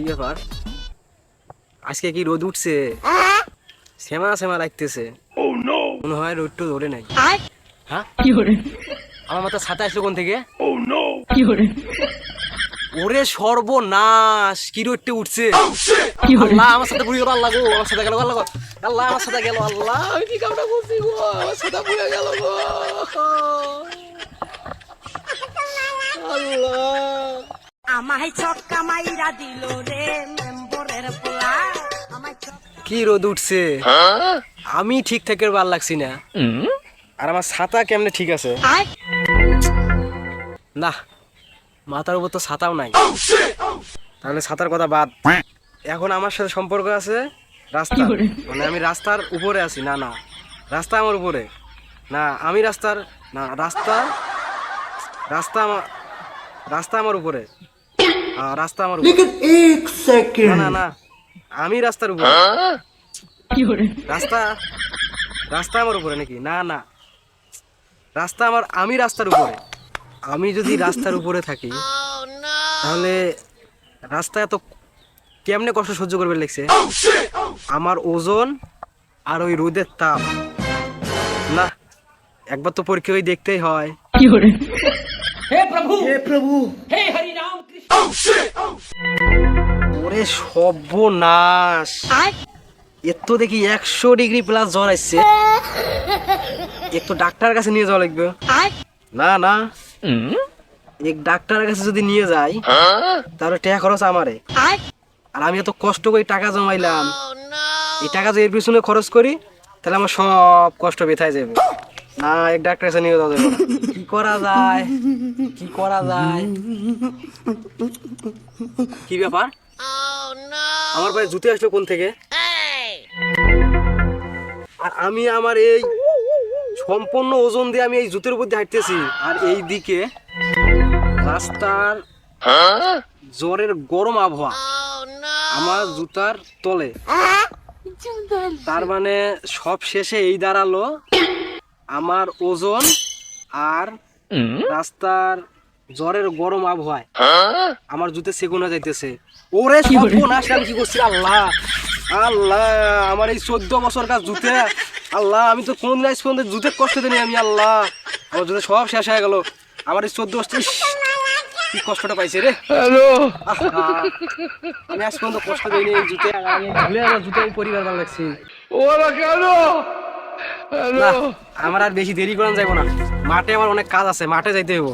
কি ব্যাপার? আজকে কি রোদ উঠছে? শ্যামা শ্যামা লাগতেছে। মনে হয় রোদটা ধরে নাই। হ্যাঁ, আমার মাথা ছাতা আসলো কোন থেকে? ওরে সর্বনাশ, কি রোদটা উঠছে! আল্লাহ, আমার সাথে পুড়ে গেল। আল্লাহ গো, আমার সাথে গেল। আল্লাহ গো, আল্লাহ আমার সাথে গেল। আল্লাহ, আমি কি কামটা করছি গো? আমার সাথে পুড়ে গেল গো। আল্লাহ, আমায় ছক্কা মাইরা দিল রে মেম্বরের পোলা। কি রোদ উঠছে! আমি ঠিক থেকে ভাল লাগছি না। আর আমার ছাতা কেমনে ঠিক আছে? না, মাথার উপর তো ছাতাও নাই। তাহলে ছাতার কথা বাদ। এখন আমার সাথে সম্পর্ক আছে রাস্তা, মানে আমি রাস্তার উপরে আছি। না না, রাস্তা আমার উপরে না, আমি রাস্তার না, রাস্তা রাস্তা আমার রাস্তা আমার উপরে। রাস্তা আমার উপরে। না না না, আমি রাস্তার উপরে। রাস্তা রাস্তা আমার উপরে নাকি? না না, রাস্তা আমার, আমি রাস্তার উপরে। আমি যদি রাস্তার উপরে থাকি তাহলে রাস্তা এত কেমনে কষ্ট সহ্য করবে লাগছে? আমার ওজন আর ওই রোদের তাপ। না, একবার তো পরীক্ষা হয়ে দেখতেই হয়। हे प्रभु हे हरि राम कृष्ण। ওরে সর্বনাশ, এর তো দেখি 100 ডিগ্রি+ জ্বর আসছে। এক তো ডাক্তারের কাছে নিয়ে যাওয়া লাগবে। না না, এক ডাক্তারের কাছে যদি নিয়ে যাই তাহলে টাকা খরচ আমারে। আর আমি এত কষ্ট করে টাকা জমাইলাম, এই টাকা যদি এর পিছনে খরচ করি তাহলে আমার সব কষ্ট বেথায় যাবে। না, এক ডাক্তারের কাছে নিয়ে যাওয়া যাবে না। কি করা যায়, কি করা যায়? কি ব্যাপার? আমার পায়ে জুতে আসলো কোন থেকে? আর আমি আমার এই সম্পূর্ণ ওজন দিয়ে আমি এই জুতের উপর দিয়ে হাঁটতেছি, আর এই দিকে রাস্তার জ্বরের গরম আবহাওয়া আমার জুতার তলে। তার মানে সব শেষে এই দাঁড়ালো, আমার ওজন আর রাস্তার জ্বরের গরম আবহাওয়ায় আমার জুতে সেগুনা যাইতেছে। ওরে সর্বনাশ, আমি কি করছি! আল্লাহ আল্লাহ, আমার এই 14 বছর কাজ জুতে। আল্লাহ, আমি তো কোন লাইস পর্যন্ত জুতে কষ্ট দিইনি আমি। আল্লাহ, আমার জুতে সব শেষ হয়ে গেল। আমার এই 14 বছর কি কষ্টটা পাইছে রে! আমি আজ পর্যন্ত কষ্ট দিইনি এই জুতে। আমার জুতে আমি পরিবার ভালো লাগছি। না, আমার আর বেশি দেরি করা যাবো না। মাঠে আমার অনেক কাজ আছে, মাঠে যাইতে হইব।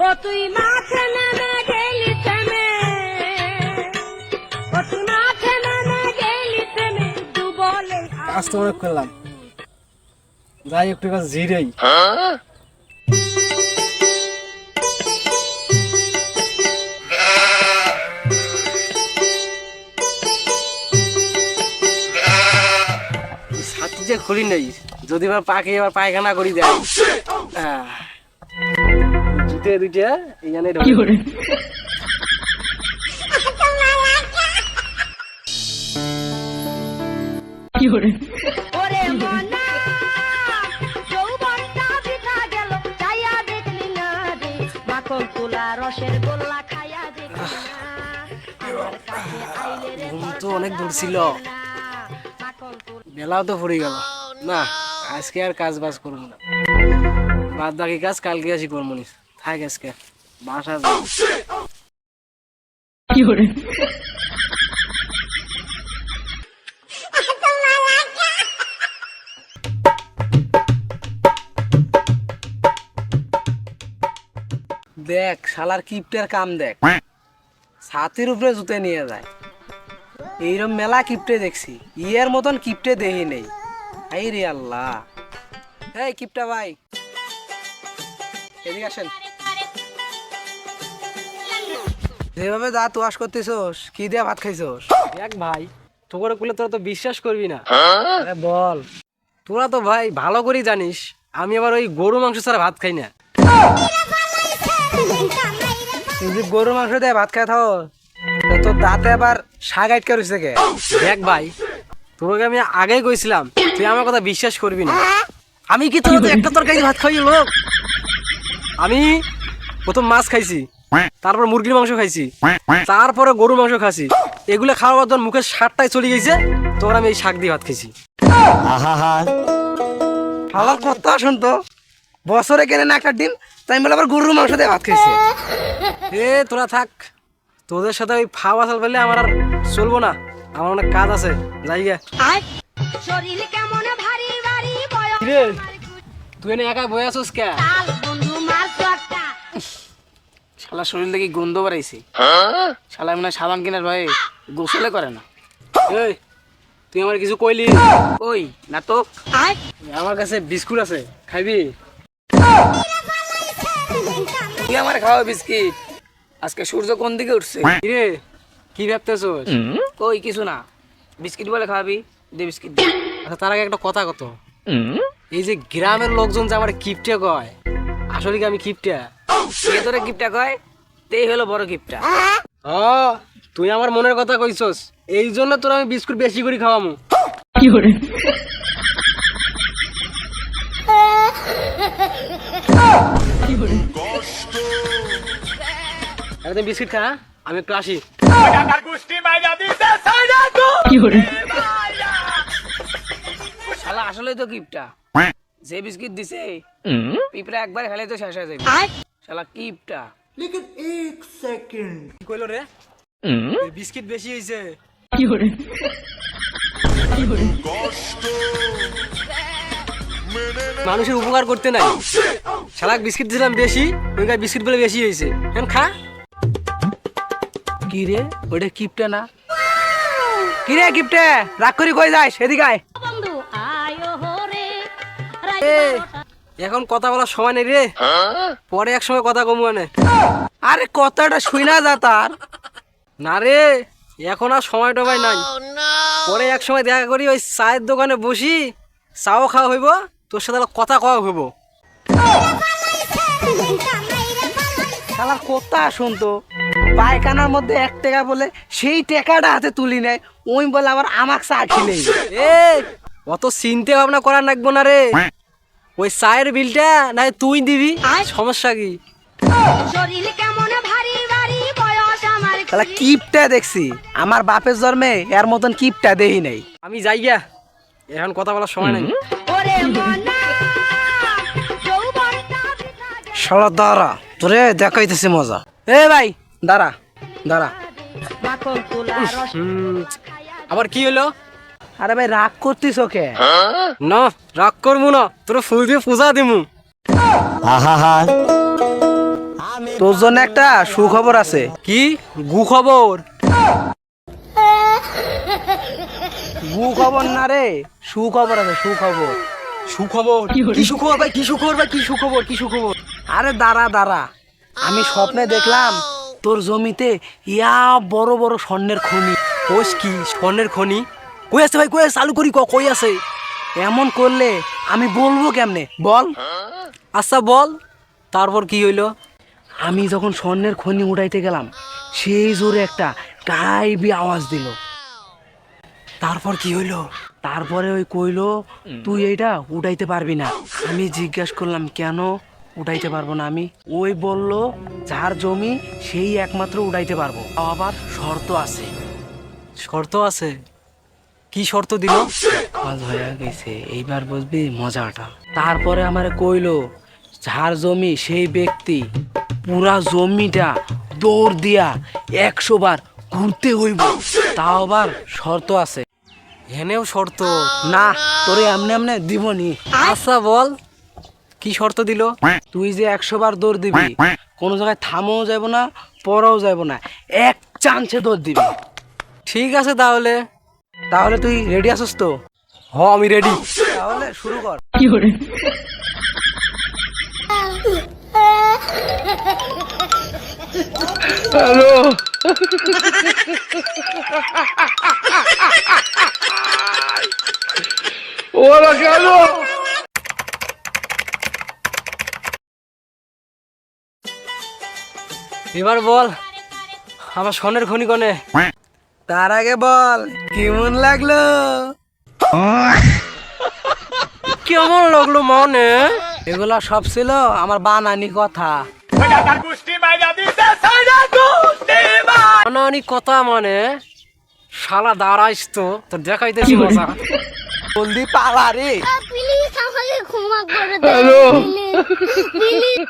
ও তুই মাঠে নেমে গেলি থেমে, ও তুই মাঠে নেমে গেলি থেমে, ডুবলে কাজ তো অনেক করলাম, যাই একটু কাজ জিরেই। ছাতি যে খুলি নেই, যদি এবার পাকে এবার পায়খানা করি দেয়। জুতে দুইটা এইখানে ওরে মনা যৌবনটা বৃথা গেল, চাইয়া দেখলি না রে মাখন তুলা রসের গোল্লা খাইয়া দেখলি না। আমার কাছে আইলে রে ঘুম তো অনেক দূর ছিল, মাখন তুলা বেলাও তো পড়ে গেল। না, আজকে আর কাজ বাজ করবো না, বাদ বাকি কাজ কালকে আসি করবো নি। থাক, আজকে বাসা যাই। দেখ শালার কিপটের কাম দেখ, ছাতির উপরে জুতে নিয়ে যায়। এইরকম মেলা কিপটে দেখছি, ইয়ের মতন কিপটে দেখি নেই। এই রে আল্লাহ! এই কিপটা ভাই, এদিকে আসেন। যেভাবে যা তোয়াশ করতেছোস, কি দিয়ে ভাত খাইছোস? দেখ ভাই, তোর কুলে তোরা তো বিশ্বাস করবি না। আরে বল, তোরা তো ভাই ভালো করে জানিস আমি আবার ওই গরু মাংস ছাড়া ভাত খাই না। তুই যদি গরু মাংস দিয়ে ভাত খাই থাও, তোর দাঁতে আবার শাক আটকে রয়েছে কে? দেখ ভাই, তোকে আমি আগেই কইছিলাম, তুই আমার কথা বিশ্বাস করবি না। আমি কি তোর একটা তরকারি ভাত খাই লোক? আমি প্রথম মাছ খাইছি, তারপর মুরগির মাংস খাইছি, তারপরে গরুর মাংস খাইছি। এগুলো খাওয়ার পর মুখের স্বাদটাই চলে গেছে, তখন আমি এই শাক দিয়ে ভাত খেয়েছি। আমার কথা শুনতো, বছরে কেনে না একটা ডিম, তাই বলে আবার গরুর মাংস দিয়ে ভাত খাইছে। এ তোরা থাক, তোদের সাথে ওই ফাও আসাল ফেললে আমার আর চলবো না, আমার অনেক কাজ আছে, যাই গে। শরীর কেমন ভারী ভারী বয়স রে তুই এনে একা বয়ে আসোস কে? কাল বন্ধু মার চটটা শালা শরীর দেখি গন্ধ বাড়াইছে। শালা মনে হয় সাবান কেনার ভয়ে গোসলে করে না। এই তুই আমার কিছু কইলি? ওই না তো, আমার কাছে বিস্কুট আছে, খাইবি? তুই আমার খাওয়া বিস্কিট। আজকে সূর্য কোন দিকে উঠছে? রে কি ভাবতেছোস? ওই কিছু না, বিস্কিট বলে খাওয়াবি, দে বিস্কিট দে। আচ্ছা তার আগে একটা কথা কত, এই যে গ্রামের লোকজন যে আমার কিপটা কয়, আসলে কি আমি কিপটা? কে তোরে গিফটটা কয়? তেই হলো বড় গিফটটা। ও তুই আমার মনের কথা কইছস, এই জন্য তোর আমি বিস্কুট বেশি করে খাওয়ামু। তুই বিস্কিট খা, আমি একটু আসি। শালা আসলেই তো গিফটটা। যে বিস্কিট দিছে পিঁপড়া একবার খেলে তো শেষ হয়ে যাবে। শালা কিপটা। কি কইলো রে? এই বিস্কিট বেশি হইছে। মানুষের উপকার করতে নাই, শালাক বিস্কিট দিলাম বেশি, ওই গায়ে বিস্কিট বলে বেশি হয়েছে। এখন খা। কি রে, ওটা কিপটা না? কি রে কিপটে, রাগ করি কই যাস? এদিকে আয়। বন্ধু আয়ো রে এ, এখন কথা বলার সময় নেই রে, পরে এক সময় কথা কমু আনে। আরে কথাটা শুই না যা তার। না রে, এখন আর সময় টবাই নাই, পরে এক সময় দেখা করি ওই চায়ের দোকানে বসি, চাও খাওয়া হইব, তোর সাথে আবার কথা কওয়া হইব। শালার কথা শুনতো, পায়খানার মধ্যে 1 টাকা বলে সেই টাকাটা হাতে তুলি নেয়, ওই বলে আবার আমাক চা খেলেই। এ অত চিন্তা ভাবনা করার লাগবো না রে, ওই চায়ের বিলটা নাই তুই দিবি, সমস্যা কি? শরীর কেমন ভারী ভারী বয়স আমার শালা কিপটা দেখছি, আমার বাপের জন্মে এর মতন কিপটা দেই নাই। আমি যাই গিয়া, এখন কথা বলার সময় নাই। ওরে মনা যৌবনটা বৃথা গেল। শালা দাঁড়া, তোরে দেখাইতেছি মজা। এ ভাই দাঁড়া দাঁড়া। মাখন তোলা রস আবার কি হলো? আরে ভাই রাগ করতিস ওকে? না রাগ করবো না, তোর ফুল দিয়ে পূজা দিমু। তোর জন্য একটা সুখবর আছে। কি গু খবর? গু খবর না রে, সুখবর আছে, সুখবর। সুখবর? কি সুখবর ভাই? কি সুখবর ভাই? কি সুখবর? কি সুখবর? আরে দাঁড়া দাঁড়া, আমি স্বপ্নে দেখলাম তোর জমিতে ইয়া বড় বড় স্বর্ণের খনি। কোষ কি স্বর্ণের খনি? কই আছে ভাই? কই আছে? চালু করি, কই আছে? এমন করলে আমি বলবো কেমনে বল? আচ্ছা বল, তারপর কি হইলো? আমি যখন স্বর্ণের খনি উঠাইতে গেলাম, সেই জোরে একটা গাইবি আওয়াজ দিল। তারপর কি হইলো? তারপরে ওই কইলো তুই এইটা উঠাইতে পারবি না। আমি জিজ্ঞাসা করলাম কেন উঠাইতে পারবো না আমি? ওই বলল যার জমি সেই একমাত্র উঠাইতে পারবো, তাও আবার শর্ত আছে। শর্ত আছে? কি শর্ত দিল? কাজ হয়ে গেছে, এইবার বুঝবি মজাটা। তারপরে আমারে কইলো যার জমি সেই ব্যক্তি পুরা জমিটা দৌড় দিয়া 100 বার ঘুরতে হইব, তাও আবার শর্ত আছে। হেনেও শর্ত? না তোরে এমনি এমনি দিবনি। আচ্ছা বল, কি শর্ত দিল? তুই যে 100 বার দৌড় দিবি, কোনো জায়গায় থামাও যাব না, পড়াও যাব না, এক চান্সে দৌড় দিবি। ঠিক আছে তাহলে। তাহলে তুই রেডি আছিস তো? হ আমি রেডি। তাহলে শুরু কর। হ্যালো। ওরা কেন? এবার বল আমার স্বর্ণের খনি কনে? তার আগে বল কেমন লাগলো? কেমন লাগলো মানে? এগুলা সব ছিল আমার বানানি কথা। অনানি কথা মানে শালা দাঁড়াইস তো তোর দেখাইতেছি মজা। জলদি পালা রে। প্লিজ আমাকে ক্ষমা করে দাও প্লিজ